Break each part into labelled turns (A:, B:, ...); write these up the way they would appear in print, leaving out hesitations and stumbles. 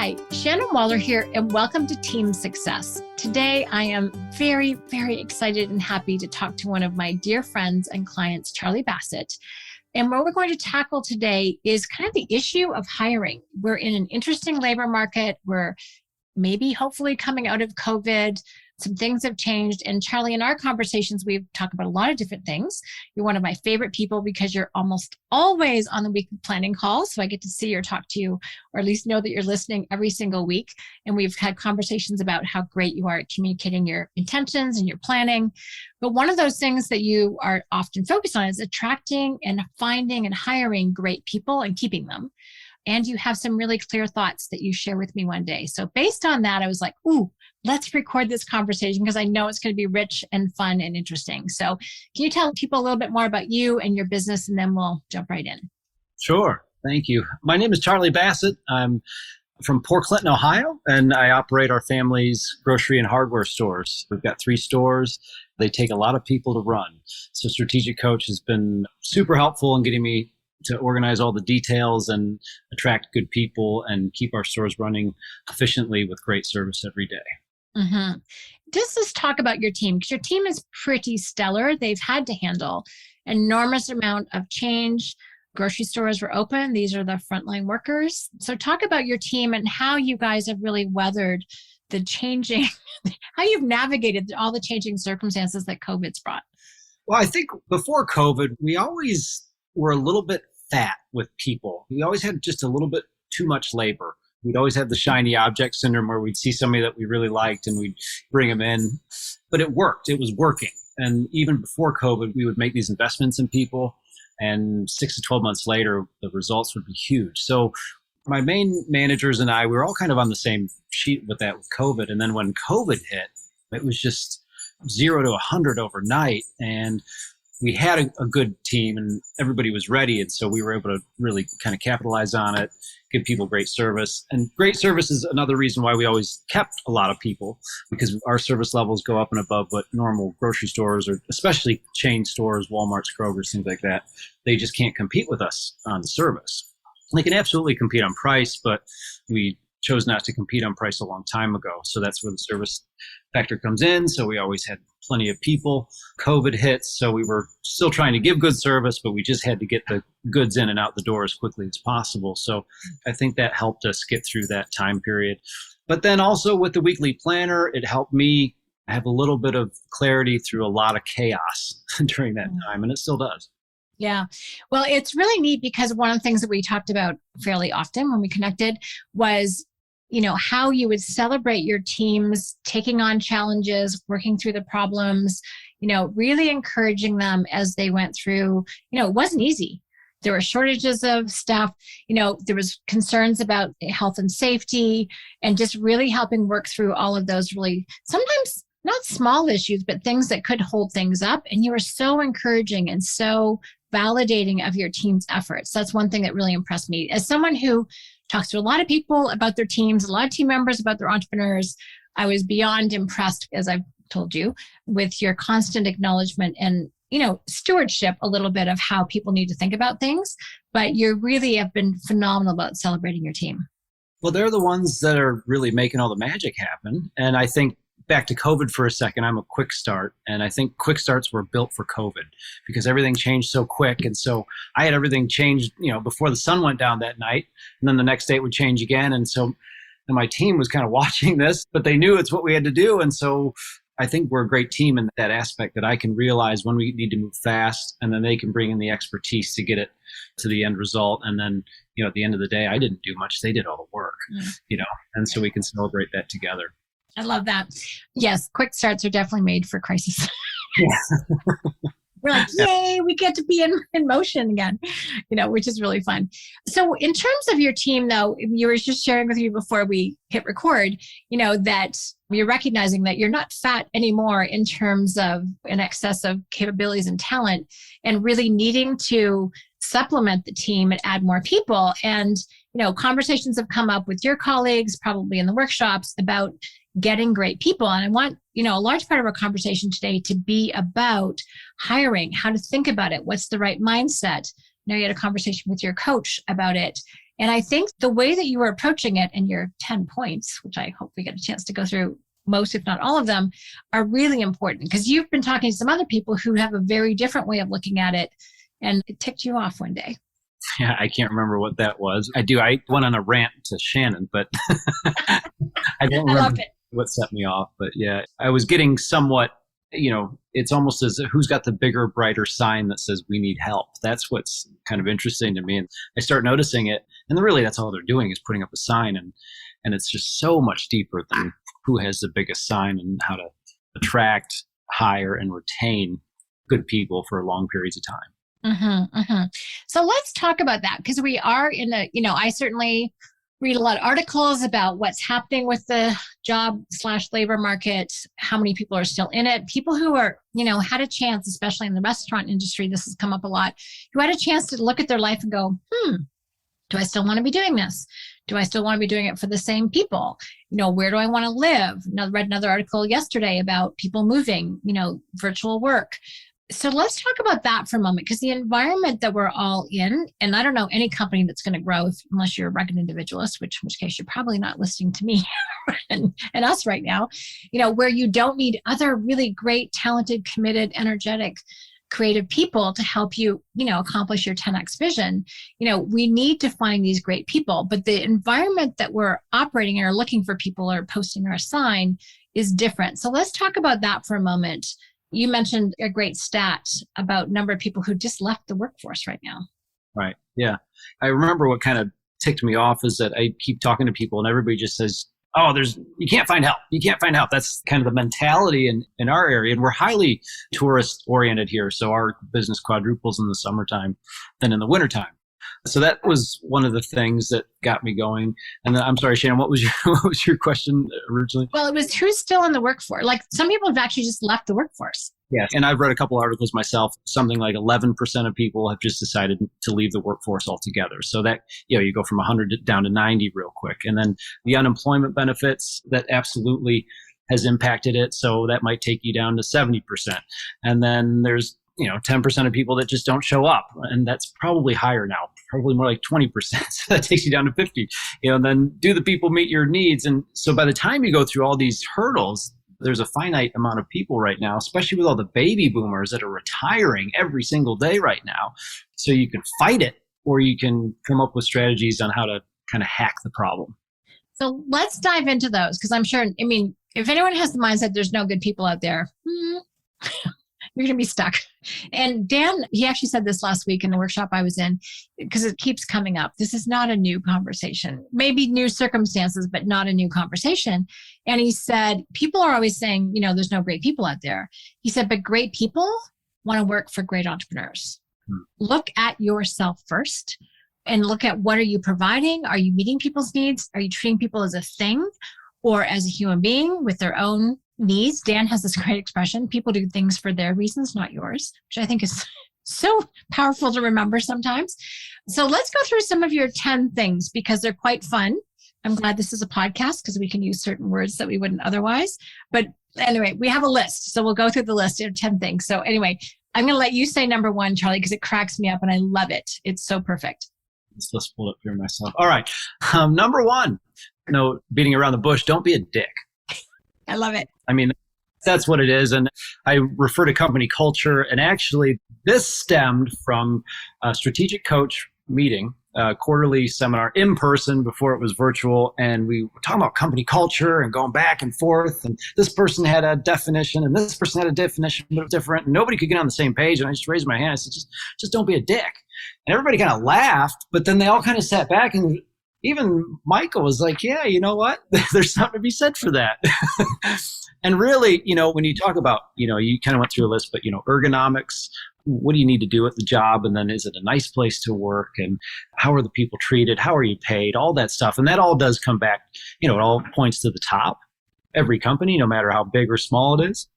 A: Hi, Shannon Waller here, and welcome to Team Success. Today, I am very, very excited and happy to talk to one of my dear friends and clients, Charlie Bassett. And what we're going to tackle today is kind of the issue of hiring. We're in an interesting labor market. We're maybe hopefully coming out of COVID. Some things have changed. And Charlie, in our conversations, we've talked about a lot of different things. You're one of my favorite people because you're almost always on the weekly planning call. So I get to see or talk to you, or at least know that you're listening every single week. And we've had conversations about how great you are at communicating your intentions and your planning. But one of those things that you are often focused on is attracting and finding and hiring great people and keeping them. And you have some really clear thoughts that you share with me one day. So based on that, I was like, ooh, let's record this conversation because I know it's going to be rich and fun and interesting. So can you tell people a little bit more about you and your business, and then we'll jump right in?
B: Sure. Thank you. My name is Charlie Bassett. I'm from Port Clinton, Ohio, and I operate our family's grocery and hardware stores. We've got 3 stores. They take a lot of people to run. So Strategic Coach has been super helpful in getting me to organize all the details and attract good people and keep our stores running efficiently with great service every day.
A: Mm-hmm. Let's talk about your team, because your team is pretty stellar. They've had to handle an enormous amount of change. Grocery stores were open. These are the frontline workers. So talk about your team and how you guys have really weathered the changing, how you've navigated all the changing circumstances that COVID's brought.
B: Well, I think before COVID, we always were a little bit fat with people. We always had just a little bit too much labor. We'd always have the shiny object syndrome where we'd see somebody that we really liked and we'd bring them in. But it worked. It was working. And even before COVID, we would make these investments in people. And 6 to 12 months later, the results would be huge. So my main managers and I, we were all kind of on the same sheet with that with COVID. And then when COVID hit, it was just 0 to 100 overnight. And we had a good team and everybody was ready. And so we were able to really kind of capitalize on it, give people great service. And great service is another reason why we always kept a lot of people, because our service levels go up and above what normal grocery stores, or especially chain stores, Walmart's, Kroger's, things like that, they just can't compete with us on service. They can absolutely compete on price, but we chose not to compete on price a long time ago. So that's where the service factor comes in. So we always had plenty of people. COVID hits, so we were still trying to give good service, but we just had to get the goods in and out the door as quickly as possible. So I think that helped us get through that time period. But then also with the weekly planner, it helped me have a little bit of clarity through a lot of chaos during that time, and it still does.
A: Yeah. Well, it's really neat because one of the things that we talked about fairly often when we connected was, how you would celebrate your teams taking on challenges, working through the problems, really encouraging them as they went through. It wasn't easy. There were shortages of stuff. There was concerns about health and safety, and just really helping work through all of those really sometimes not small issues, but things that could hold things up. And you were so encouraging and so validating of your team's efforts. That's one thing that really impressed me. As someone who talks to a lot of people about their teams, a lot of team members about their entrepreneurs, I was beyond impressed, as I've told you, with your constant acknowledgement and, stewardship a little bit of how people need to think about things. But you really have been phenomenal about celebrating your team.
B: Well, they're the ones that are really making all the magic happen. And I think back to COVID for a second, I'm a quick start. And I think quick starts were built for COVID because everything changed so quick. And so I had everything changed, before the sun went down that night. And then the next day it would change again. And so my team was kind of watching this, but they knew it's what we had to do. And so I think we're a great team in that aspect, that I can realize when we need to move fast, and then they can bring in the expertise to get it to the end result. And then, at the end of the day, I didn't do much. They did all the work, and so we can celebrate that together.
A: I love that. Yes, quick starts are definitely made for crisis.
B: Yeah.
A: We're like, yay, we get to be in motion again, which is really fun. So in terms of your team, though, you were just sharing with you before we hit record, that you're recognizing that you're not fat anymore in terms of an excess of capabilities and talent, and really needing to supplement the team and add more people. And, conversations have come up with your colleagues, probably in the workshops, about getting great people. And I want, a large part of our conversation today to be about hiring, how to think about it, what's the right mindset. You had a conversation with your coach about it, And I think the way that you were approaching it in your 10 points, which I hope we get a chance to go through most, if not all of them, are really important because you've been talking to some other people who have a very different way of looking at it. And it ticked you off one day.
B: Yeah, I can't remember what that was. I went on a rant to Shannon, but I don't remember what set me off. But yeah, I was getting somewhat, it's almost as who's got the bigger, brighter sign that says we need help. That's what's kind of interesting to me. And I start noticing it. And then really that's all they're doing is putting up a sign. And it's just so much deeper than who has the biggest sign and how to attract, hire, and retain good people for long periods of time.
A: So let's talk about that because we are in I certainly read a lot of articles about what's happening with the job/labor market, how many people are still in it, people who are, had a chance, especially in the restaurant industry, this has come up a lot, who had a chance to look at their life and go, do I still want to be doing this? Do I still want to be doing it for the same people? Where do I want to live? I read another article yesterday about people moving, virtual work. So let's talk about that for a moment, because the environment that we're all in, and I don't know any company that's going to grow unless you're a rugged individualist, in which case you're probably not listening to me and us right now, where you don't need other really great, talented, committed, energetic, creative people to help you, accomplish your 10X vision. We need to find these great people, but the environment that we're operating in or looking for people or posting our sign is different. So let's talk about that for a moment. You mentioned a great stat about number of people who just left the workforce right now.
B: Right. Yeah. I remember what kind of ticked me off is that I keep talking to people and everybody just says, you can't find help. You can't find help. That's kind of the mentality in our area. And we're highly tourist oriented here. So our business quadruples in the summertime than in the wintertime. So that was one of the things that got me going. And then, I'm sorry, Shannon, what was your question originally?
A: Well, it was who's still in the workforce. Like some people have actually just left the workforce.
B: Yeah. And I've read a couple articles myself. Something like 11% of people have just decided to leave the workforce altogether. So that, you go from 100 down to 90 real quick. And then the unemployment benefits, that absolutely has impacted it. So that might take you down to 70%. And then there's 10% of people that just don't show up. And that's probably higher now, probably more like 20%. So that takes you down to 50. And then do the people meet your needs? And so by the time you go through all these hurdles, there's a finite amount of people right now, especially with all the baby boomers that are retiring every single day right now. So you can fight it, or you can come up with strategies on how to kind of hack the problem.
A: So let's dive into those, because I'm sure, if anyone has the mindset there's no good people out there, you're going to be stuck. And Dan, he actually said this last week in the workshop I was in, because it keeps coming up. This is not a new conversation, maybe new circumstances, but not a new conversation. And he said, people are always saying, there's no great people out there. He said, but great people want to work for great entrepreneurs. Look at yourself first and look at what are you providing? Are you meeting people's needs? Are you treating people as a thing or as a human being with their own needs? Dan has this great expression, people do things for their reasons, not yours, which I think is so powerful to remember sometimes. So let's go through some of your 10 things because they're quite fun. I'm glad this is a podcast because we can use certain words that we wouldn't otherwise. But anyway, we have a list. So we'll go through the list of 10 things. So anyway, I'm going to let you say number one, Charlie, because it cracks me up and I love it. It's so perfect.
B: Let's pull it up here myself. All right. Number one, beating around the bush, don't be a dick.
A: I love it.
B: That's what it is. And I refer to company culture. And actually, this stemmed from a strategic coach meeting, a quarterly seminar in person before it was virtual. And we were talking about company culture and going back and forth. And this person had a definition and this person had a definition, but it was different. And nobody could get on the same page. And I just raised my hand. I said, just don't be a dick. And everybody kind of laughed, but then they all kind of sat back and even Michael was like, yeah, you know what? There's something to be said for that. And really, when you talk about, you kind of went through a list, but, ergonomics, what do you need to do at the job? And then is it a nice place to work? And how are the people treated? How are you paid? All that stuff. And that all does come back, it all points to the top. Every company, no matter how big or small it is.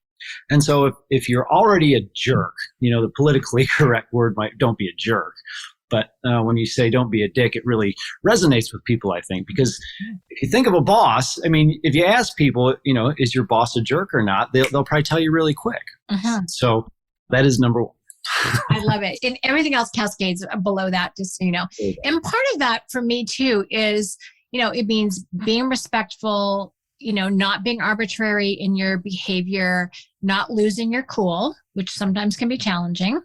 B: And so if you're already a jerk, the politically correct word might, don't be a jerk. But when you say don't be a dick, it really resonates with people, I think, because if you think of a boss, if you ask people, is your boss a jerk or not, they'll probably tell you really quick. So that is number one.
A: I love it. And everything else cascades below that, just so you know. And part of that for me too is, it means being respectful, not being arbitrary in your behavior, not losing your cool, which sometimes can be challenging.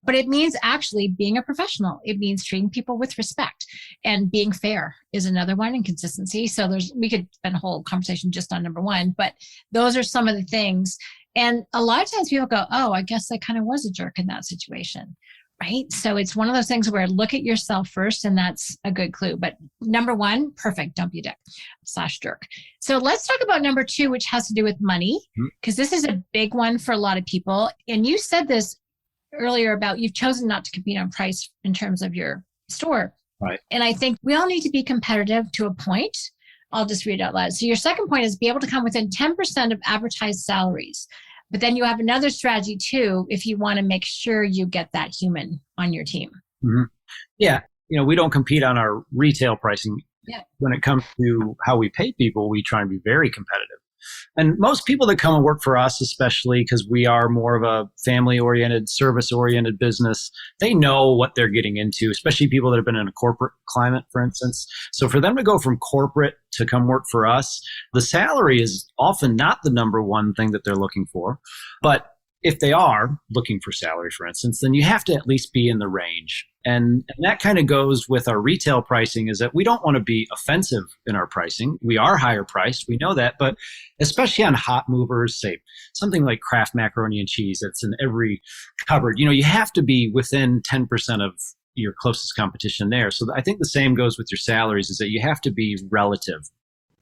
A: But it means actually being a professional. It means treating people with respect, and being fair is another one, and consistency. So we could spend a whole conversation just on number one, but those are some of the things. And a lot of times people go, oh, I guess I kind of was a jerk in that situation, right? So it's one of those things where look at yourself first, and that's a good clue. But number one, perfect, don't be a dick / jerk. So let's talk about number two, which has to do with money, because this is a big one for a lot of people. And you said this earlier about you've chosen not to compete on price in terms of your store.
B: Right.
A: And I think we all need to be competitive to a point. I'll just read it out loud. So your second point is be able to come within 10% of advertised salaries. But then you have another strategy too, if you want to make sure you get that human on your team.
B: Mm-hmm. Yeah. We don't compete on our retail pricing.
A: Yeah.
B: When it comes to how we pay people, we try and be very competitive. And most people that come and work for us, especially because we are more of a family-oriented, service-oriented business, they know what they're getting into, especially people that have been in a corporate climate, for instance. So for them to go from corporate to come work for us, the salary is often not the number one thing that they're looking for. But if they are looking for salary, for instance, then you have to at least be in the range. And that kind of goes with our retail pricing, is that we don't want to be offensive in our pricing. We are higher priced. We know that. But especially on hot movers, say something like Kraft macaroni and cheese that's in every cupboard, you have to be within 10% of your closest competition there. So I think the same goes with your salaries, is that you have to be relative.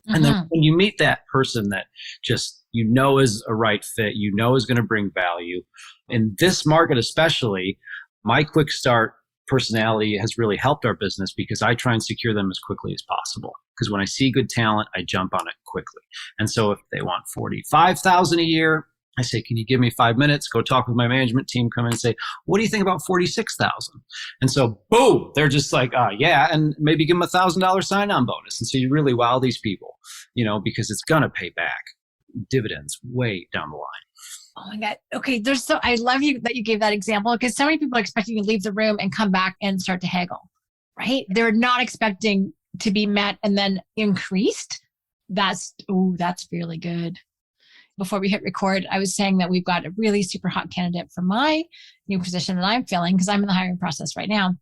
B: And then when you meet that person that just, is a right fit, is going to bring value. In this market especially, my quick start personality has really helped our business, because I try and secure them as quickly as possible. Because when I see good talent, I jump on it quickly. And so if they want $45,000 a year, I say, can you give me 5 minutes? Go talk with my management team, come in and say, what do you think about $46,000? And so, boom, they're just like, yeah, and maybe give them $1,000 sign-on bonus. And so you really wow these people, because it's going to pay back dividends way down the line.
A: Oh my God. Okay. I love you that you gave that example, because so many people are expecting you to leave the room and come back and start to haggle, right? They're not expecting to be met and then increased. That's really good. Before we hit record, I was saying that we've got a really super hot candidate for my new position that I'm filling, because I'm in the hiring process right now.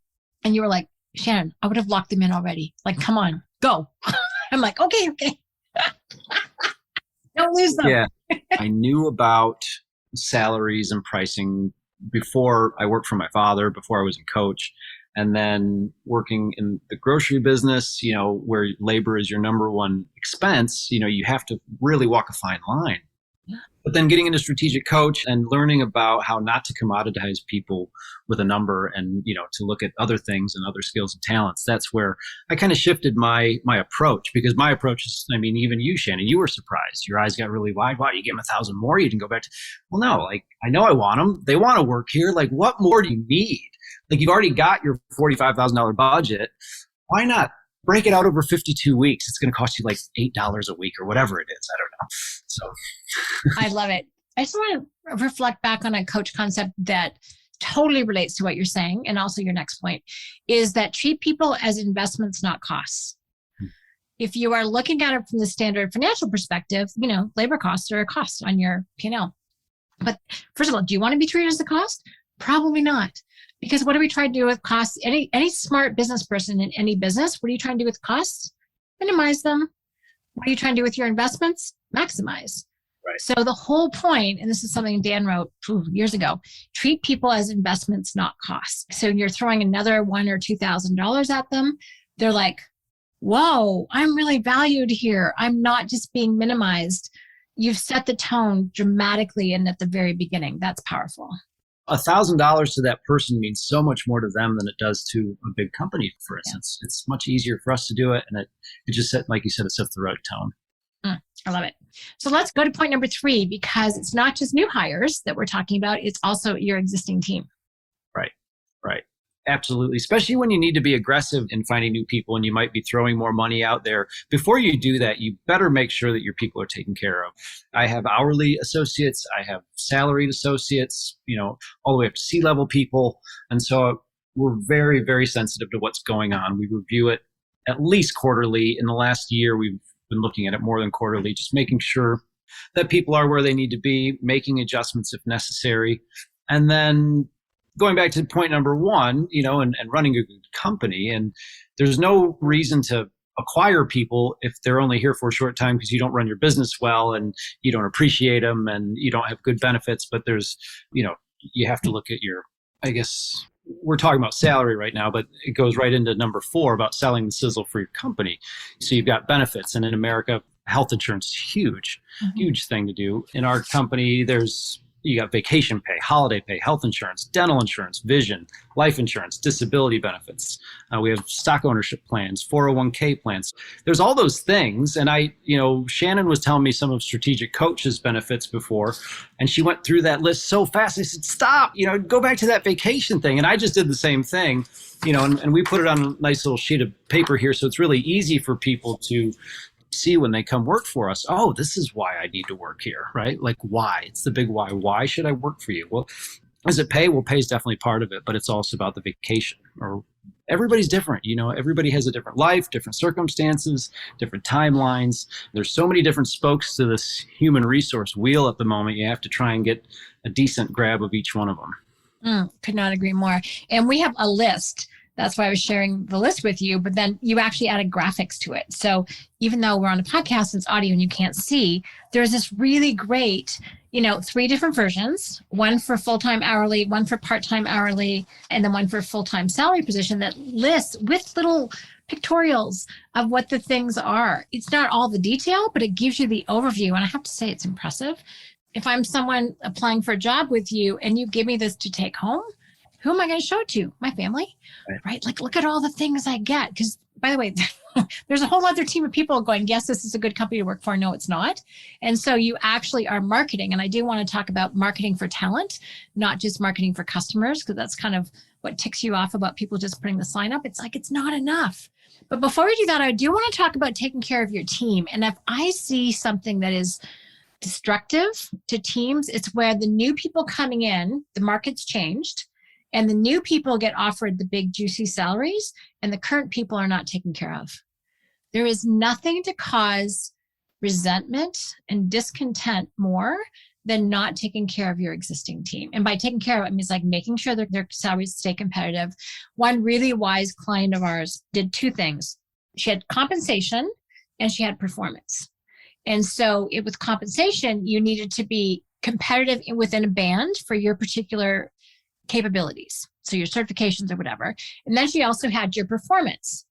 A: And you were like, Shannon, I would have locked them in already. Like, come on, go. I'm like, okay. Don't lose them.
B: Yeah. I knew about salaries and pricing before I worked for my father, before I was a coach. And then working in the grocery business, where labor is your number one expense, you have to really walk a fine line. Yeah. But then getting into strategic coach and learning about how not to commoditize people with a number, and, to look at other things and other skills and talents. That's where I kind of shifted my approach, because my approach is, even you, Shannon, you were surprised. Your eyes got really wide. Wow, you give them 1,000 more. You didn't go back to, well, no, I know I want them. They want to work here. What more do you need? You've already got your $45,000 budget. Why not break it out over 52 weeks? It's going to cost you $8 a week or whatever it is. I don't know. So
A: I love it. I just want to reflect back on a coach concept that totally relates to what you're saying. And also your next point is that treat people as investments, not costs. If you are looking at it from the standard financial perspective, labor costs are a cost on your P&L. But first of all, do you want to be treated as a cost? Probably not. Because what do we try to do with costs? Any smart business person in any business, what are you trying to do with costs? Minimize them. What are you trying to do with your investments? Maximize.
B: Right.
A: So the whole point, and this is something Dan wrote years ago, treat people as investments, not costs. So you're throwing another $1,000 or $2,000 at them. They're like, whoa, I'm really valued here. I'm not just being minimized. You've set the tone dramatically and at the very beginning. That's powerful.
B: $1,000 to that person means so much more to them than it does to a big company, for instance. Yeah. It's much easier for us to do it. And it just set, like you said, it sets the right tone.
A: I love it. So let's go to point number 3, because it's not just new hires that we're talking about. It's also your existing team.
B: Right. Absolutely. Especially when you need to be aggressive in finding new people and you might be throwing more money out there. Before you do that, you better make sure that your people are taken care of. I have hourly associates. I have salaried associates, all the way up to C-level people. And so we're very, very sensitive to what's going on. We review it at least quarterly. In the last year, we've been looking at it more than quarterly, just making sure that people are where they need to be, making adjustments if necessary. And then going back to point number one, and running a good company, and there's no reason to acquire people if they're only here for a short time because you don't run your business well and you don't appreciate them and you don't have good benefits. But there's, you have to look at I guess we're talking about salary right now, but it goes right into number 4 about selling the sizzle for your company. So you've got benefits. And in America, health insurance is huge, huge thing to do. In our company, you got vacation pay, holiday pay, health insurance, dental insurance, vision, life insurance, disability benefits. We have stock ownership plans, 401k plans. There's all those things. And Shannon was telling me some of Strategic Coach's benefits before, and she went through that list so fast. I said, stop, go back to that vacation thing. And I just did the same thing, and we put it on a nice little sheet of paper here. So it's really easy for people to see when they come work for us. Oh, this is why I need to work here, right? Like why? It's the big why. Why should I work for you? Well, is it pay? Well, pay is definitely part of it, but it's also about the vacation. Or everybody's different. Everybody has a different life, different circumstances, different timelines. There's so many different spokes to this human resource wheel at the moment. You have to try and get a decent grab of each one of them.
A: Could not agree more. And we have a list. That's why I was sharing the list with you, but then you actually added graphics to it. So even though we're on a podcast and it's audio and you can't see, there's this really great, 3 different versions, one for full-time hourly, one for part-time hourly, and then one for full-time salary position that lists with little pictorials of what the things are. It's not all the detail, but it gives you the overview. And I have to say it's impressive. If I'm someone applying for a job with you and you give me this to take home, who am I going to show it to? My family, right? Like, look at all the things I get. Because, by the way, there's a whole other team of people going, yes, this is a good company to work for. No, it's not. And so you actually are marketing. And I do want to talk about marketing for talent, not just marketing for customers, because that's kind of what ticks you off about people just putting the sign up. It's like, it's not enough. But before we do that, I do want to talk about taking care of your team. And if I see something that is destructive to teams, it's where the new people coming in, the market's changed, and the new people get offered the big juicy salaries and the current people are not taken care of. There is nothing to cause resentment and discontent more than not taking care of your existing team. And by taking care of it, it means like making sure that their salaries stay competitive. One really wise client of ours did 2 things. She had compensation and she had performance. And so with compensation, you needed to be competitive within a band for your particular capabilities, so your certifications or whatever. And then she also had your performance.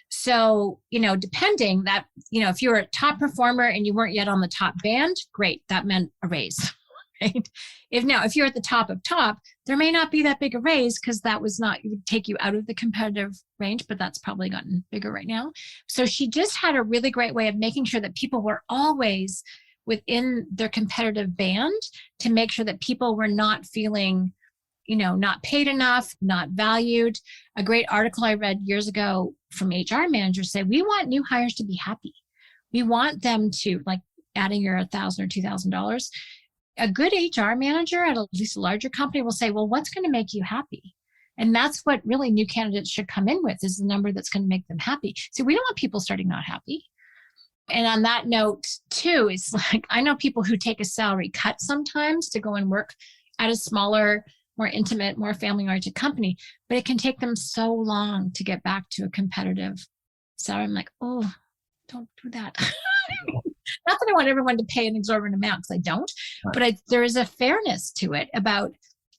A: So, depending that, if you were a top performer and you weren't yet on the top band, great, that meant a raise, right? If you're at the top of top, there may not be that big a raise because it would take you out of the competitive range, but that's probably gotten bigger right now. So she just had a really great way of making sure that people were always within their competitive band to make sure that people were not feeling not paid enough, not valued. A great article I read years ago from HR managers say, we want new hires to be happy. We want them to, like adding your $1,000 or $2,000. A good HR manager at least a larger company will say, well, what's going to make you happy? And that's what really new candidates should come in with, is the number that's going to make them happy. So we don't want people starting not happy. And on that note too, it's like, I know people who take a salary cut sometimes to go and work at a smaller, more intimate, more family-oriented company, but it can take them so long to get back to a competitive salary. I'm like, oh, don't do that. Not that I want everyone to pay an exorbitant amount, because I don't, but there is a fairness to it about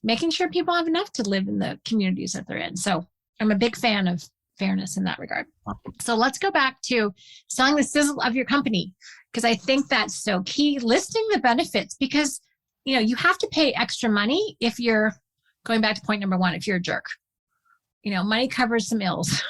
A: making sure people have enough to live in the communities that they're in. So I'm a big fan of fairness in that regard. So let's go back to selling the sizzle of your company, because I think that's so key. Listing the benefits, because you have to pay extra money if you're going back to point number 1, if you're a jerk. Money covers some ills,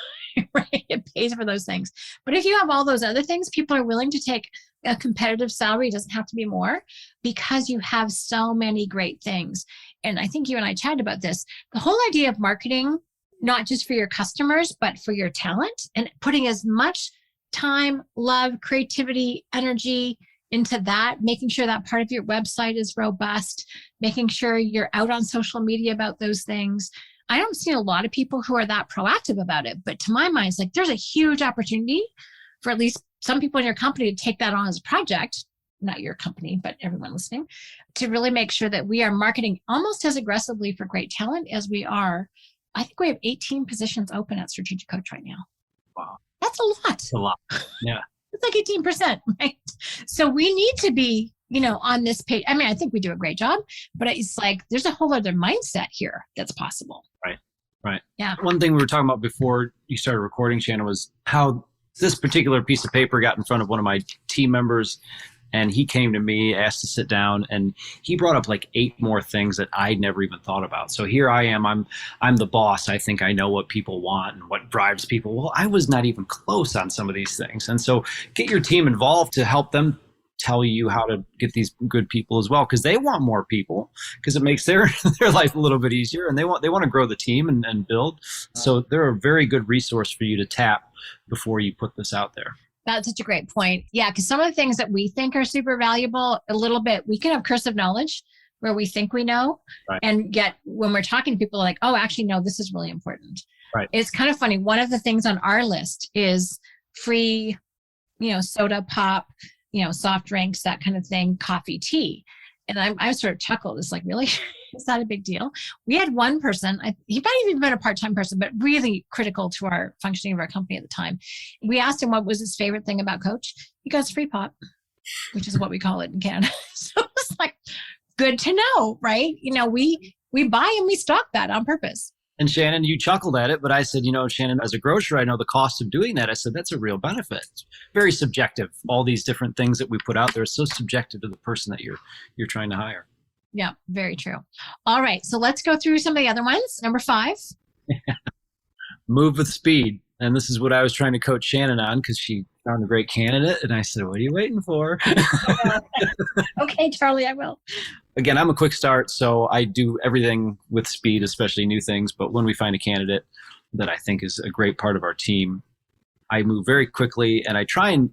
A: right? It pays for those things. But if you have all those other things, people are willing to take a competitive salary. It doesn't have to be more, because you have so many great things. And I think you and I chatted about this. The whole idea of marketing not just for your customers, but for your talent, and putting as much time, love, creativity, energy into that, making sure that part of your website is robust, making sure you're out on social media about those things. I don't see a lot of people who are that proactive about it, but to my mind, it's like there's a huge opportunity for at least some people in your company to take that on as a project, not your company, but everyone listening, to really make sure that we are marketing almost as aggressively for great talent as we are. I think we have 18 positions open at Strategic Coach right now.
B: Wow.
A: That's a lot.
B: That's a lot. Yeah.
A: It's like 18%, right? So we need to be, on this page. I mean, I think we do a great job, but it's like there's a whole other mindset here that's possible.
B: Right.
A: Yeah.
B: One thing we were talking about before you started recording, Shannon, was how this particular piece of paper got in front of one of my team members, and he came to me, asked to sit down, and he brought up like 8 more things that I'd never even thought about. So here I am, I'm the boss. I think I know what people want and what drives people. Well, I was not even close on some of these things. And so get your team involved to help them tell you how to get these good people as well, because they want more people, because it makes their life a little bit easier, and they want to grow the team and build. So they're a very good resource for you to tap before you put this out there.
A: That's such a great point. Yeah, because some of the things that we think are super valuable, a little bit, we can have cursive knowledge where we think we know.
B: Right.
A: And yet when we're talking to people like, oh, actually, no, this is really important.
B: Right.
A: It's kind of funny. One of the things on our list is free, soda, pop, soft drinks, that kind of thing, coffee, tea. And I sort of chuckled. It's like, really? It's not a big deal. We had one person, he might have even been a part-time person, but really critical to our functioning of our company at the time. We asked him what was his favorite thing about Coach. He goes, free pop, which is what we call it in Canada. So it's like, good to know, right? We buy and we stock that on purpose.
B: And Shannon, you chuckled at it, but I said, Shannon, as a grocer, I know the cost of doing that. I said, that's a real benefit. It's very subjective. All these different things that we put out there are so subjective to the person that you're trying to hire.
A: Yeah, very true. All right. So let's go through some of the other ones. Number 5.
B: Move with speed. And this is what I was trying to coach Shannon on, because she found a great candidate. And I said, what are you waiting for?
A: Okay, Charlie, I will.
B: Again, I'm a quick start, so I do everything with speed, especially new things. But when we find a candidate that I think is a great part of our team, I move very quickly, and I try and,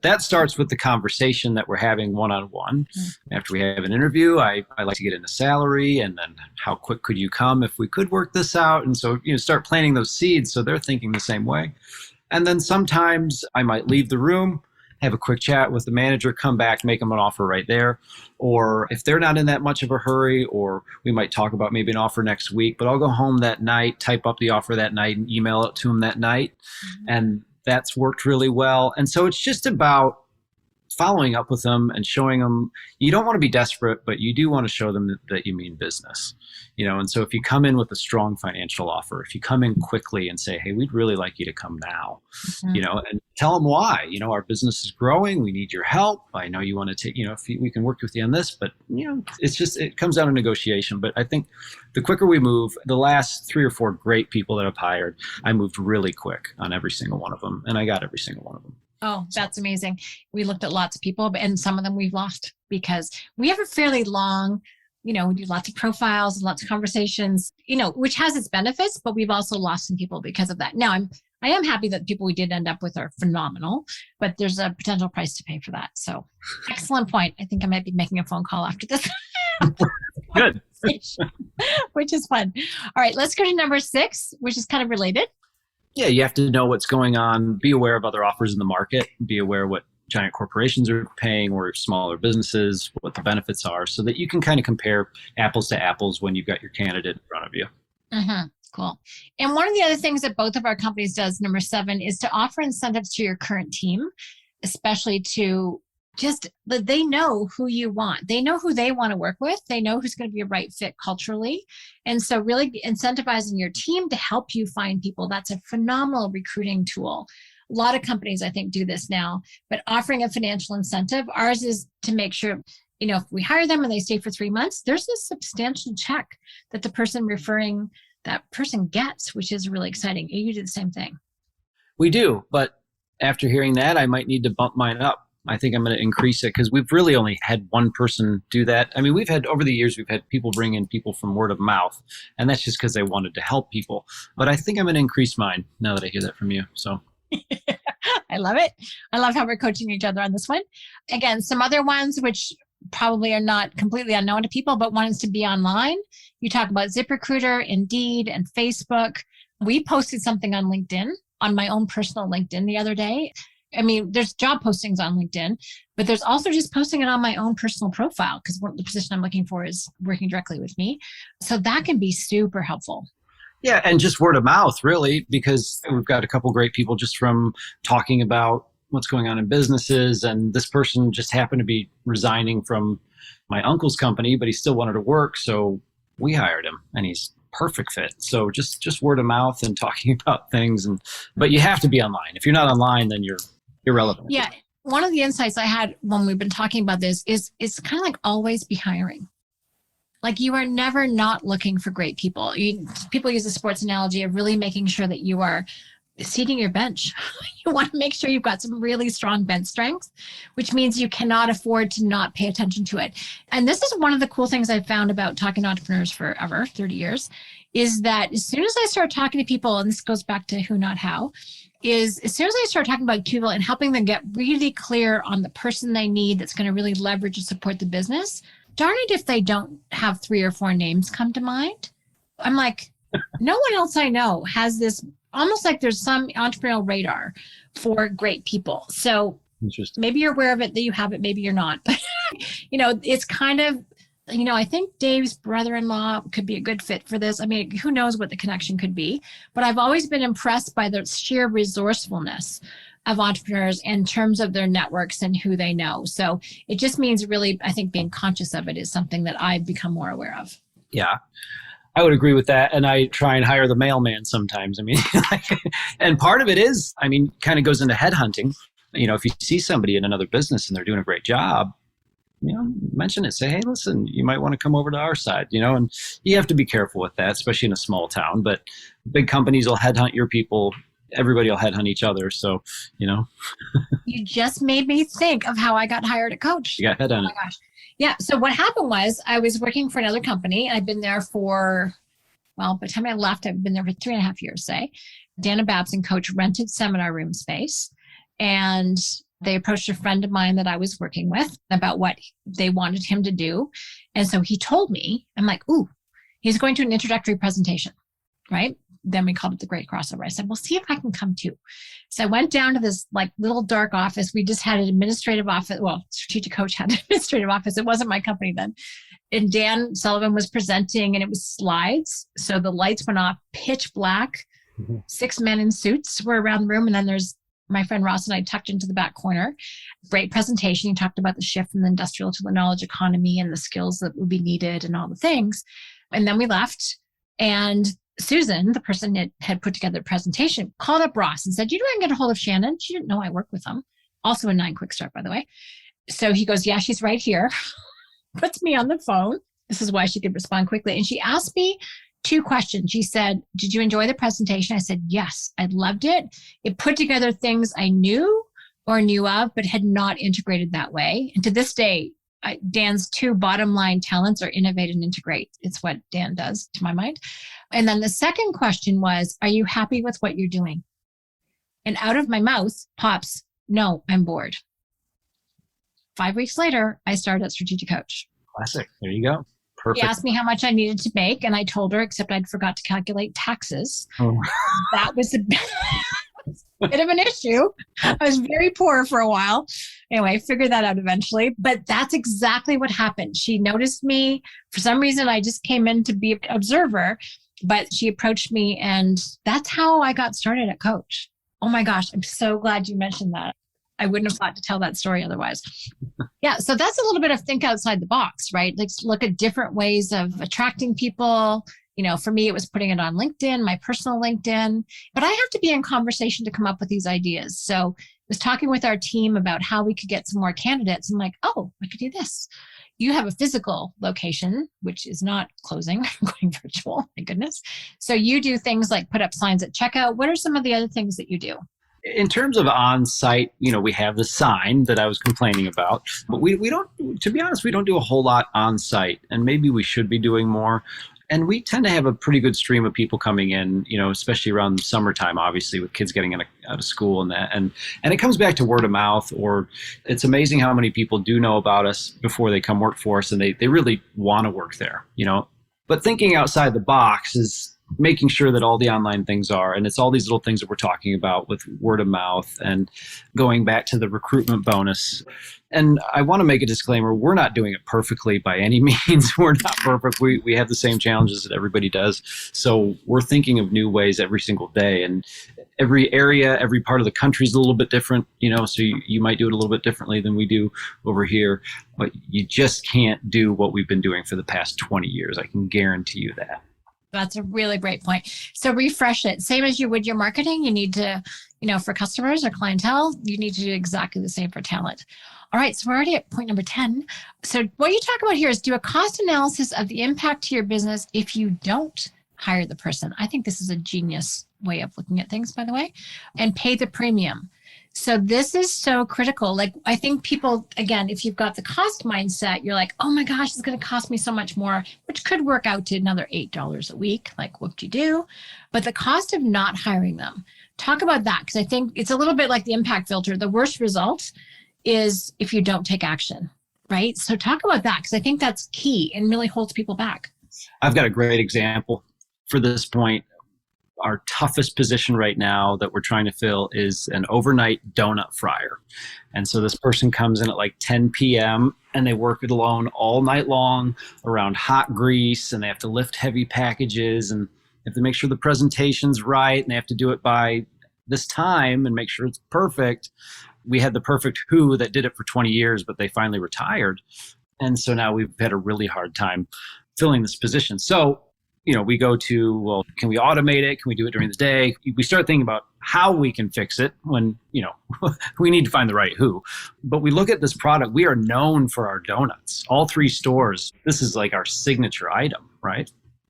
B: that starts with the conversation that we're having one-on-one. After we have an interview, I like to get into salary, and then how quick could you come if we could work this out? And so, start planting those seeds so they're thinking the same way. And then sometimes I might leave the room, have a quick chat with the manager, come back, make them an offer right there. Or if they're not in that much of a hurry, or we might talk about maybe an offer next week, but I'll go home that night, type up the offer that night, and email it to them that night. Mm-hmm. And that's worked really well. And so it's just about following up with them and showing them, you don't want to be desperate, but you do want to show them that you mean business, and so if you come in with a strong financial offer, if you come in quickly and say, hey, we'd really like you to come now, and tell them why, our business is growing, we need your help. I know you want to take, if we can work with you on this, but it comes down to negotiation. But I think the quicker we move, the last 3 or 4 great people that I've hired, I moved really quick on every single one of them, and I got every single one of them.
A: Oh, that's amazing. We looked at lots of people, and some of them we've lost because we have a fairly long, we do lots of profiles and lots of conversations, which has its benefits, but we've also lost some people because of that. Now, I am happy that the people we did end up with are phenomenal, but there's a potential price to pay for that. So excellent point. I think I might be making a phone call after this.
B: Good.
A: Which is fun. All right, let's go to number 6, which is kind of related.
B: Yeah, you have to know what's going on, be aware of other offers in the market, be aware what giant corporations are paying or smaller businesses, what the benefits are, so that you can kind of compare apples to apples when you've got your candidate in front of you.
A: Mm-hmm. Cool. And one of the other things that both of our companies does, number 7, is to offer incentives to your current team, especially to just that they know who you want. They know who they want to work with. They know who's going to be a right fit culturally. And so really incentivizing your team to help you find people, that's a phenomenal recruiting tool. A lot of companies, I think, do this now, but offering a financial incentive, ours is to make sure, if we hire them and they stay for 3 months, there's a substantial check that the person referring that person gets, which is really exciting. You do the same thing.
B: We do, but after hearing that, I might need to bump mine up. I think I'm going to increase it because we've really only had one person do that. I mean, over the years, we've had people bring in people from word of mouth, and that's just because they wanted to help people. But I think I'm going to increase mine now that I hear that from you. So
A: I love it. I love how we're coaching each other on this one. Again, some other ones which probably are not completely unknown to people, but one is to be online. You talk about ZipRecruiter, Indeed, and Facebook. We posted something on LinkedIn, on my own personal LinkedIn the other day. I mean, there's job postings on LinkedIn, but there's also just posting it on my own personal profile because the position I'm looking for is working directly with me. So that can be super helpful.
B: yeah, and just word of mouth, really, because we've got a couple great people just from talking about what's going on in businesses. And this person just happened to be resigning from my uncle's company, but he still wanted to work. So we hired him and he's perfect fit. So just word of mouth and talking about things. But you have to be online. If you're not online, then you're irrelevant.
A: Yeah. One of the insights I had when we've been talking about this is it's kind of like always be hiring. Like you are never not looking for great people. People use the sports analogy of really making sure that you are seating your bench. You want to make sure you've got some really strong bench strength, which means you cannot afford to not pay attention to it. And this is one of the cool things I've found about talking to entrepreneurs forever, 30 years, is that as soon as I start talking to people, and this goes back to who, not how, is as soon as I start talking about people and helping them get really clear on the person they need that's going to really leverage and support the business, darn it if they don't have 3 or 4 names come to mind. I'm like, no one else I know has this, almost like there's some entrepreneurial radar for great people. So maybe you're aware of it, that you have it, maybe you're not. But, it's kind of, I think Dave's brother-in-law could be a good fit for this. I mean, who knows what the connection could be, but I've always been impressed by the sheer resourcefulness of entrepreneurs in terms of their networks and who they know. So it just means really, I think being conscious of it is something that I've become more aware of.
B: Yeah, I would agree with that. And I try and hire the mailman sometimes. I mean, and part of it is, kind of goes into headhunting. If you see somebody in another business and they're doing a great job, mention it. Say, hey, listen, you might want to come over to our side, and you have to be careful with that, especially in a small town. But big companies will headhunt your people. Everybody will headhunt each other. So,
A: You just made me think of how I got hired at Coach.
B: You got headhunted.
A: Oh my gosh. Yeah. So what happened was I was working for another company. I'd been there for, by the time I left, I've been there for 3.5 years, say. Dana Babs and Coach rented seminar room space. And they approached a friend of mine that I was working with about what they wanted him to do. And so he told me, I'm like, ooh, he's going to an introductory presentation, right? Then we called it the Great Crossover. I said, well, see if I can come too. So I went down to this little dark office. We just had an administrative office. Well, Strategic Coach had an administrative office. It wasn't my company then. And Dan Sullivan was presenting and it was slides. So the lights went off, pitch black. 6 men in suits were around the room. And then there's my friend Ross and I tucked into the back corner. Great presentation. He talked about the shift from the industrial to the knowledge economy and the skills that would be needed and all the things. And then we left. And Susan, the person that had put together the presentation, called up Ross and said, I can get a hold of Shannon. She didn't know I work with him. Also a 9 quick start, by the way. So he goes, yeah, she's right here. Puts me on the phone. This is why she could respond quickly. And she asked me 2 questions. She said, did you enjoy the presentation? I said, yes, I loved it. It put together things I knew or knew of, but had not integrated that way. And to this day, Dan's 2 bottom line talents are innovate and integrate. It's what Dan does, to my mind. And then the second question was, are you happy with what you're doing? And out of my mouth pops, no, I'm bored. 5 weeks later, I started at Strategic Coach.
B: Classic. There you go. Perfect.
A: She asked me how much I needed to make, and I told her, except I'd forgot to calculate taxes. Oh. That was a bit of an issue. I was very poor for a while. Anyway, I figured that out eventually. But that's exactly what happened. She noticed me. For some reason, I just came in to be an observer, but she approached me, and that's how I got started at Coach. Oh my gosh, I'm so glad you mentioned that. I wouldn't have thought to tell that story otherwise. Yeah, so that's a little bit of think outside the box, right? Let's look at different ways of attracting people. For me, it was putting it on LinkedIn, my personal LinkedIn, but I have to be in conversation to come up with these ideas. So I was talking with our team about how we could get some more candidates. I'm like, oh, I could do this. You have a physical location, which is not closing, going virtual, thank goodness. So you do things like put up signs at checkout. What are some of the other things that you do?
B: In terms of on-site, we have the sign that I was complaining about, but we don't, to be honest, we don't do a whole lot on-site, and maybe we should be doing more. And we tend to have a pretty good stream of people coming in, especially around the summertime, obviously, with kids getting out of school and that. And it comes back to word of mouth, or it's amazing how many people do know about us before they come work for us, and they really want to work there, But thinking outside the box is making sure that all the online things are, and it's all these little things that we're talking about with word of mouth and going back to the recruitment bonus. And I want to make a disclaimer, we're not doing it perfectly by any means. We're not perfect. We have the same challenges that everybody does. So we're thinking of new ways every single day. And every area, every part of the country is a little bit different, so you might do it a little bit differently than we do over here. But you just can't do what we've been doing for the past 20 years. I can guarantee you that.
A: That's a really great point. So refresh it. Same as you would your marketing, you need to, for customers or clientele, you need to do exactly the same for talent. All right, so we're already at point number 10. So what you talk about here is do a cost analysis of the impact to your business if you don't hire the person. I think this is a genius way of looking at things, by the way, and pay the premium. So this is so critical. Like, I think people, again, if you've got the cost mindset, you're like, oh my gosh, it's going to cost me so much more, which could work out to another $8 a week. Like, what do you do? But the cost of not hiring them, talk about that. Because I think it's a little bit like the impact filter. The worst result is if you don't take action, right? So talk about that, because I think that's key and really holds people back.
B: I've got a great example for this point. Our toughest position right now that we're trying to fill is an overnight donut fryer. And so this person comes in at like 10 p.m. and they work it alone all night long around hot grease, and they have to lift heavy packages, and they have to make sure the presentation's right, and they have to do it by this time and make sure it's perfect. We had the perfect who that did it for 20 years, but they finally retired. And so now we've had a really hard time filling this position. So we go to, well, can we automate it? Can we do it during the day? We start thinking about how we can fix it when, we need to find the right who. But we look at this product. We are known for our donuts. All 3 stores, this is like our signature item, right?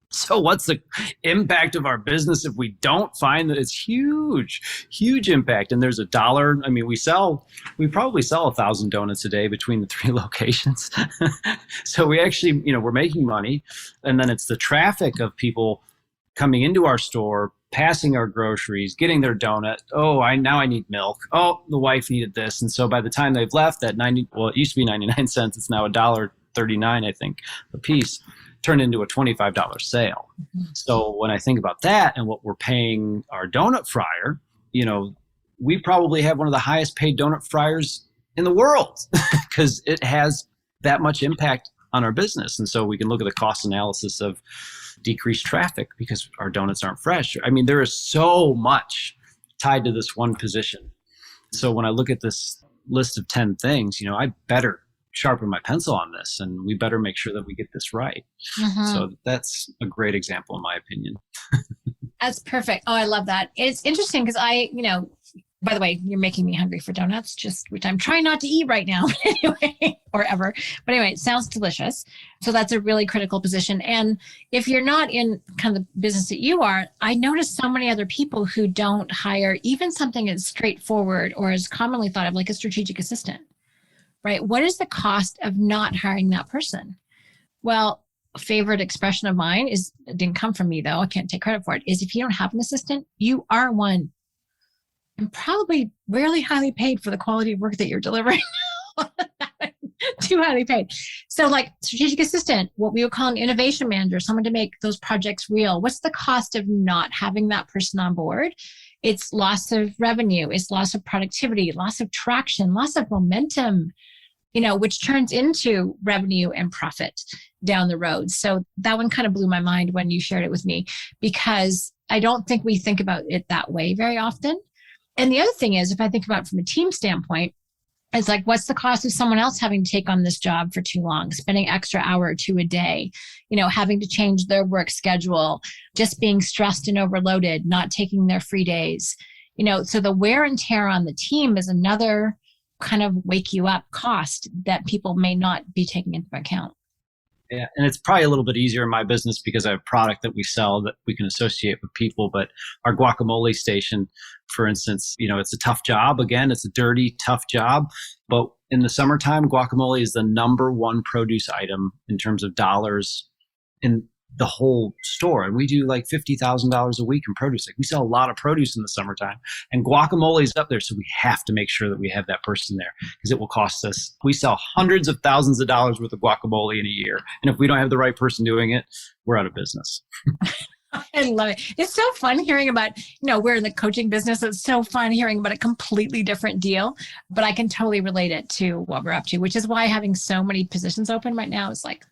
B: So what's the impact of our business if we don't find that? It's huge, huge impact. And there's $1. I mean, we probably sell 1,000 donuts a day between the 3 locations. So we actually, we're making money. And then it's the traffic of people coming into our store, passing our groceries, getting their donut. Oh, now I need milk. Oh, the wife needed this. And so by the time they've left, it used to be 99 cents. It's now $1.39, I think, a piece. Turned into a $25 sale. Mm-hmm. So when I think about that and what we're paying our donut fryer, we probably have one of the highest paid donut fryers in the world because it has that much impact on our business. And so we can look at the cost analysis of decreased traffic because our donuts aren't fresh. I mean, there is so much tied to this one position. So when I look at this list of 10 things, I better sharpen my pencil on this, and we better make sure that we get this right. Mm-hmm. So that's a great example, in my opinion.
A: That's perfect. Oh, I love that. It's interesting because by the way, you're making me hungry for donuts, which I'm trying not to eat right now anyway, or ever. But anyway, it sounds delicious. So that's a really critical position. And if you're not in kind of the business that you are, I notice so many other people who don't hire even something as straightforward or as commonly thought of like a strategic assistant. Right? What is the cost of not hiring that person? Well, a favorite expression of mine it didn't come from me though, I can't take credit for it, is if you don't have an assistant, you are one. And probably rarely highly paid for the quality of work that you're delivering. Too highly paid. So like strategic assistant, what we would call an innovation manager, someone to make those projects real. What's the cost of not having that person on board? It's loss of revenue, it's loss of productivity, loss of traction, loss of momentum, which turns into revenue and profit down the road. So that one kind of blew my mind when you shared it with me, because I don't think we think about it that way very often. And the other thing is, if I think about it from a team standpoint, it's like, what's the cost of someone else having to take on this job for too long, spending extra hour or 2 a day, having to change their work schedule, just being stressed and overloaded, not taking their free days, so the wear and tear on the team is another kind of wake you up cost that people may not be taking into account.
B: Yeah, and it's probably a little bit easier in my business because I have product that we sell that we can associate with people. But our guacamole station, for instance, it's a tough job. Again, it's a dirty, tough job. But in the summertime, guacamole is the number one produce item in terms of dollars in the whole store. And we do like $50,000 a week in produce. Like we sell a lot of produce in the summertime, and guacamole is up there. So we have to make sure that we have that person there because it will cost us. We sell hundreds of thousands of dollars worth of guacamole in a year. And if we don't have the right person doing it, we're out of business.
A: I love it. It's so fun hearing about, we're in the coaching business. It's so fun hearing about a completely different deal, but I can totally relate it to what we're up to, which is why having so many positions open right now is like,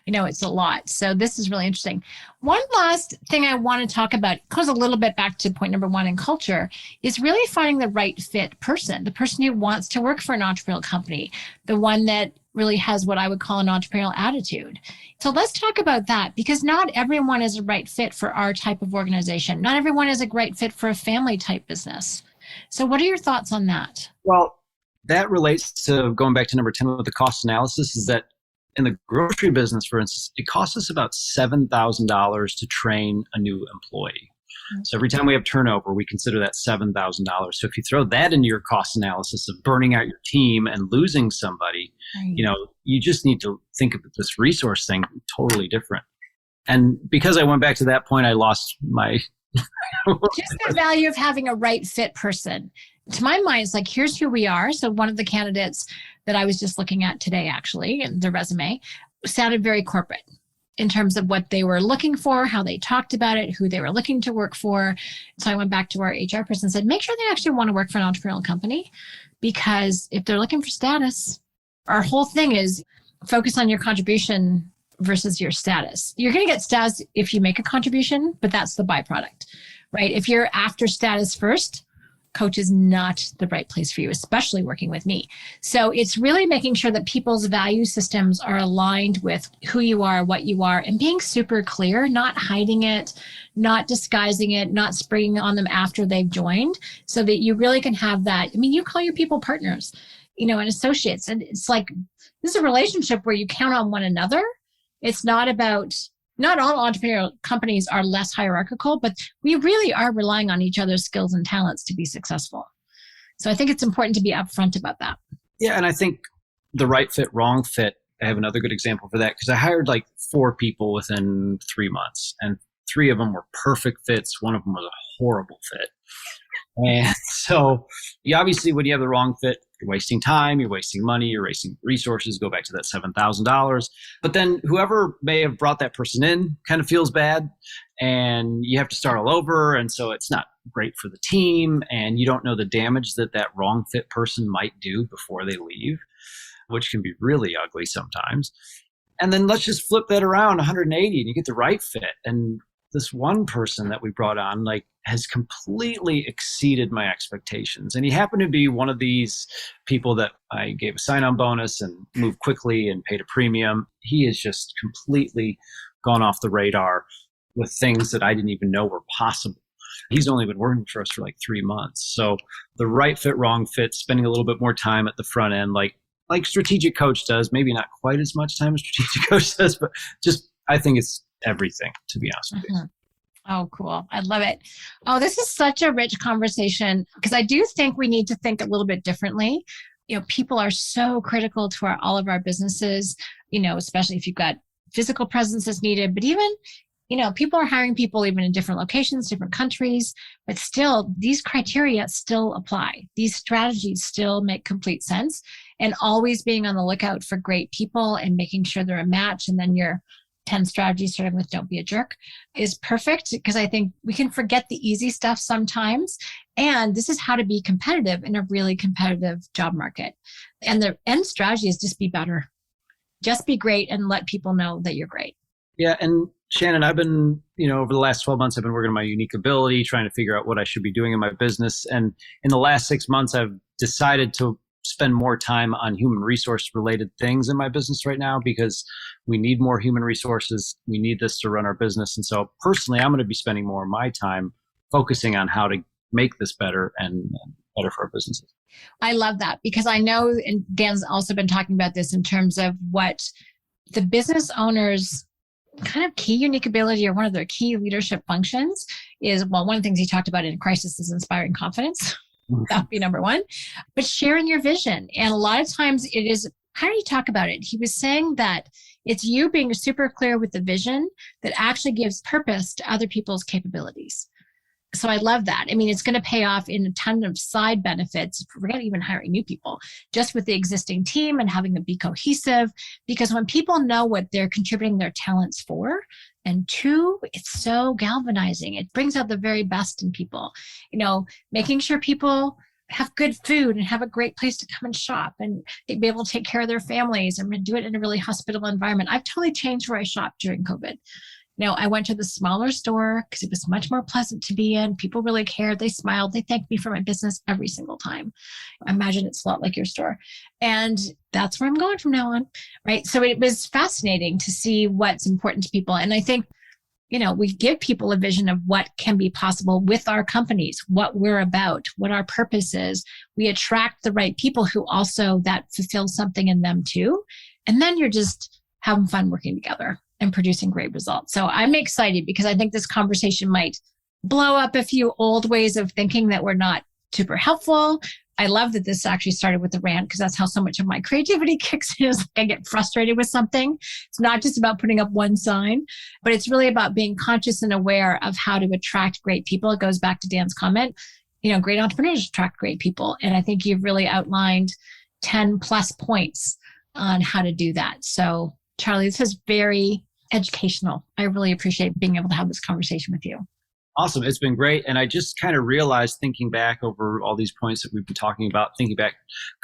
A: it's a lot. So this is really interesting. One last thing I want to talk about goes a little bit back to point number one in culture is really finding the right fit person, the person who wants to work for an entrepreneurial company, the one that really has what I would call an entrepreneurial attitude. So let's talk about that because not everyone is a right fit for our type of organization. Not everyone is a great fit for a family type business. So what are your thoughts on that?
B: Well, that relates to going back to number 10 with the cost analysis is that in the grocery business, for instance, it costs us about $7,000 to train a new employee. So every time we have turnover, we consider that $7,000. So if you throw that into your cost analysis of burning out your team and losing somebody, you just need to think of this resource thing totally different. And because I went back to that point, I lost my...
A: Just the value of having a right fit person. To my mind, it's like, here's who we are. So one of the candidates that I was just looking at today, actually, and the resume sounded very corporate in terms of what they were looking for, how they talked about it, who they were looking to work for. So I went back to our HR person and said, make sure they actually want to work for an entrepreneurial company, because if they're looking for status, our whole thing is focus on your contribution versus your status. You're going to get status if you make a contribution, but that's the byproduct, right? If you're after status first, coach is not the right place for you, especially working with me. So it's really making sure that people's value systems are aligned with who you are, what you are, and being super clear, not hiding it, not disguising it, not springing on them after they've joined, so that you really can have that. I mean, you call your people partners, and associates. And it's like, this is a relationship where you count on one another. It's not about, not all entrepreneurial companies are less hierarchical, but we really are relying on each other's skills and talents to be successful. So I think it's important to be upfront about that.
B: Yeah. And I think the right fit, wrong fit, I have another good example for that because I hired like 4 people within 3 months and 3 of them were perfect fits. One of them was a horrible fit. And so obviously when you have the wrong fit, you're wasting time, you're wasting money, you're wasting resources, go back to that $7,000. But then whoever may have brought that person in kind of feels bad and you have to start all over. And so it's not great for the team and you don't know the damage that that wrong fit person might do before they leave, which can be really ugly sometimes. And then let's just flip that around 180 and you get the right fit. And this one person that we brought on has completely exceeded my expectations. And he happened to be one of these people that I gave a sign-on bonus and moved quickly and paid a premium. He has just completely gone off the radar with things that I didn't even know were possible. He's only been working for us for 3 months. So the right fit, wrong fit, spending a little bit more time at the front end, like strategic coach does, maybe not quite as much time as strategic coach does, but just, I think it's everything, to be honest with you.
A: Oh, cool. I love it. Oh, this is such a rich conversation because I do think we need to think a little bit differently. People are so critical to all of our businesses, especially if you've got physical presence that's needed, but even, people are hiring people even in different locations, different countries, but still these criteria still apply. These strategies still make complete sense, and always being on the lookout for great people and making sure they're a match. And then your 10 strategies starting with don't be a jerk is perfect, because I think we can forget the easy stuff sometimes. And this is how to be competitive in a really competitive job market. And the end strategy is just be better. Just be great and let people know that you're great.
B: Yeah. And Shannon, I've been, over the last 12 months, I've been working on my unique ability, trying to figure out what I should be doing in my business. And in the last 6 months, I've decided to spend more time on human resource related things in my business right now, because we need more human resources. We need this to run our business. And so personally, I'm going to be spending more of my time focusing on how to make this better and better for our businesses.
A: I love that, because I know, and Dan's also been talking about this in terms of what the business owner's kind of key unique ability, or one of their key leadership functions is, well, one of the things he talked about in crisis is inspiring confidence. That would be number one. But sharing your vision. And a lot of times it is, how do you talk about it? He was saying that it's you being super clear with the vision that actually gives purpose to other people's capabilities. So I love that. I mean, it's going to pay off in a ton of side benefits. Forget even hiring new people, just with the existing team and having them be cohesive. Because when people know what they're contributing their talents for, and two, it's so galvanizing. It brings out the very best in people. You know, making sure people have good food and have a great place to come and shop and be able to take care of their families and do it in a really hospitable environment. I've totally changed where I shop during COVID. I went to the smaller store because it was much more pleasant to be in. People really cared. They smiled. They thanked me for my business every single time. I imagine it's a lot like your store. And that's where I'm going from now on, right? So it was fascinating to see what's important to people. And I think, we give people a vision of what can be possible with our companies, what we're about, what our purpose is. We attract the right people who also that fulfill something in them too. And then you're just having fun working together and producing great results. So I'm excited because I think this conversation might blow up a few old ways of thinking that were not super helpful. I love that this actually started with the rant because that's how so much of my creativity kicks in. Is I get frustrated with something. It's not just about putting up one sign, but it's really about being conscious and aware of how to attract great people. It goes back to Dan's comment. Great entrepreneurs attract great people. And I think you've really outlined 10 plus points on how to do that. So Charlie, this is very educational. I really appreciate being able to have this conversation with you.
B: Awesome. It's been great. And I just kind of realized, thinking back over all these points that we've been talking about, thinking back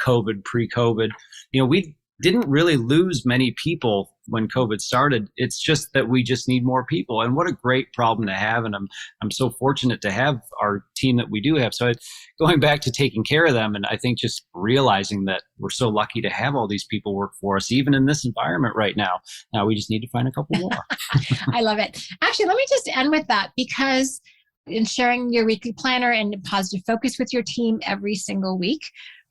B: COVID, pre-COVID, we didn't really lose many people when COVID started. It's just that we just need more people. And what a great problem to have. And I'm so fortunate to have our team that we do have. So going back to taking care of them, and I think just realizing that we're so lucky to have all these people work for us, even in this environment right now. Now we just need to find a couple more.
A: I love it. Actually, let me just end with that, because in sharing your weekly planner and positive focus with your team every single week,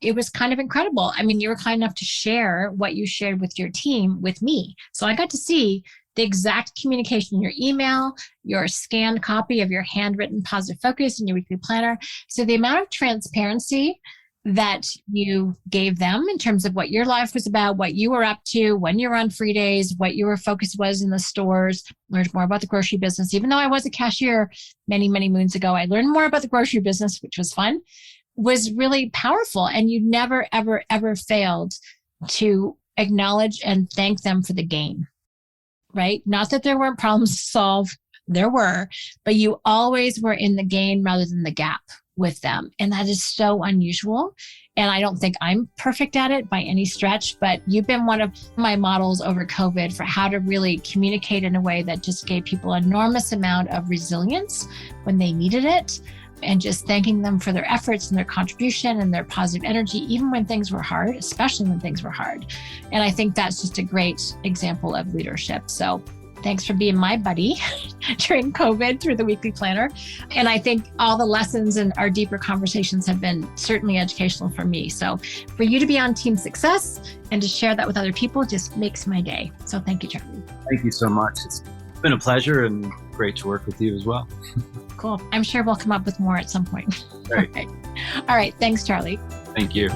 A: it was kind of incredible. I mean, you were kind enough to share what you shared with your team with me. So I got to see the exact communication in your email, your scanned copy of your handwritten positive focus and your weekly planner. So the amount of transparency that you gave them in terms of what your life was about, what you were up to, when you were on free days, what your focus was in the stores, learned more about the grocery business. Even though I was a cashier many, many moons ago, I learned more about the grocery business, which was fun, was really powerful. And you never, ever, ever failed to acknowledge and thank them for the gain, right? Not that there weren't problems to solve. There were, but you always were in the gain rather than the gap with them. And that is so unusual. And I don't think I'm perfect at it by any stretch, but you've been one of my models over COVID for how to really communicate in a way that just gave people an enormous amount of resilience when they needed it. And just thanking them for their efforts and their contribution and their positive energy, even when things were hard, especially when things were hard. And I think that's just a great example of leadership. So thanks for being my buddy during COVID through the weekly planner. And I think all the lessons and our deeper conversations have been certainly educational for me. So for you to be on Team Success and to share that with other people just makes my day. So thank you, Charlie.
B: Thank you so much. It's been a pleasure and great to work with you as well.
A: Cool. I'm sure we'll come up with more at some point.
B: Great.
A: All right. Thanks, Charlie.
B: Thank you.